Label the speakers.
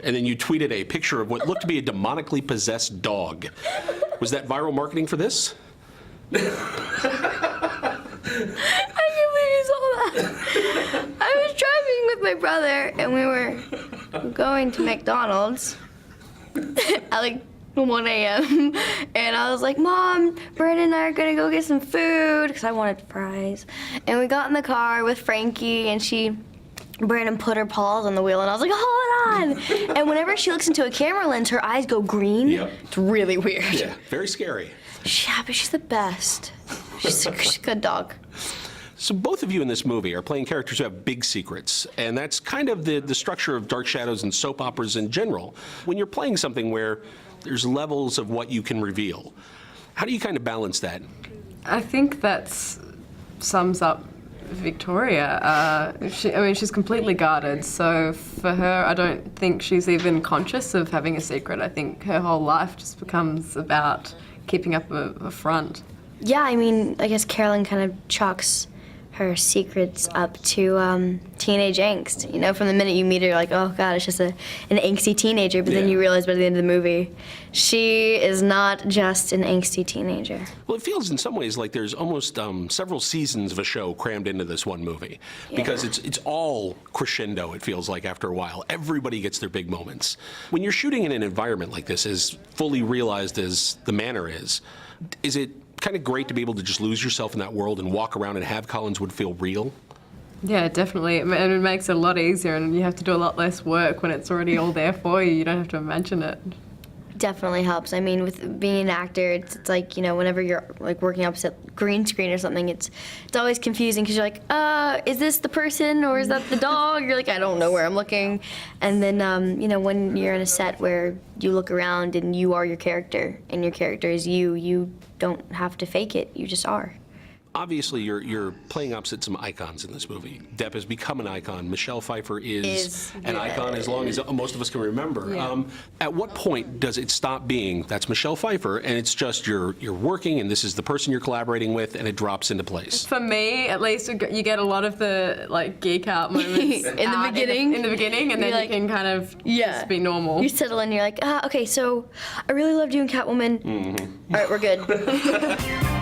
Speaker 1: and then you tweeted a picture of what looked to be a demonically possessed dog. Was that viral marketing for this?
Speaker 2: I can't believe you saw that. I was driving with my brother, and we were going to McDonald's at like 1 a.m. And I was like, Mom, Brandon and I are gonna go get some food, because I wanted fries. And we got in the car with Frankie, and Brandon put her paws on the wheel, and I was like, hold on! And whenever she looks into a camera lens, her eyes go green.
Speaker 1: Yep.
Speaker 2: It's really weird.
Speaker 1: Yeah, very scary.
Speaker 2: Yeah, but she's the best. She's a good dog.
Speaker 1: So both of you in this movie are playing characters who have big secrets, and that's kind of the structure of Dark Shadows and soap operas in general. When you're playing something where there's levels of what you can reveal, how do you kind of balance that?
Speaker 3: I think that sums up Victoria. She's completely guarded, so for her, I don't think she's even conscious of having a secret. I think her whole life just becomes about keeping up a front.
Speaker 2: Yeah, I mean, I guess Carolyn kind of chalks her secrets up to teenage angst. You know, from the minute you meet her, you're like, oh God, it's just an angsty teenager. But then you realize by the end of the movie, she is not just an angsty teenager.
Speaker 1: Well, it feels in some ways like there's almost several seasons of a show crammed into this one movie, because it's all crescendo, it feels like, after a while. Everybody gets their big moments. When you're shooting in an environment like this, as fully realized as the manor is it kind of great to be able to just lose yourself in that world and walk around and have Collinswood feel real?
Speaker 3: Yeah, definitely. And it makes it a lot easier, and you have to do a lot less work when it's already all there for you. You don't have to imagine it.
Speaker 2: Definitely helps. I mean, with being an actor, it's like, you know, whenever you're like working opposite green screen or something, it's always confusing, because you're like, is this the person or is that the dog? You're like, I don't know where I'm looking. And then, you know, when you're in a set where you look around and you are your character and your character is you don't have to fake it. You just are.
Speaker 1: Obviously, you're playing opposite some icons in this movie. Depp has become an icon. Michelle Pfeiffer is an icon as long as most of us can remember.
Speaker 3: Yeah.
Speaker 1: At what point does it stop being, that's Michelle Pfeiffer, and it's just you're working, and this is the person you're collaborating with, and it drops into place?
Speaker 3: For me, at least, you get a lot of the like geek out moments
Speaker 2: in the beginning.
Speaker 3: In the beginning, and then
Speaker 2: like,
Speaker 3: you can kind of just be normal.
Speaker 2: You settle in, you're like, okay, so I really love doing Catwoman. All right, we're good.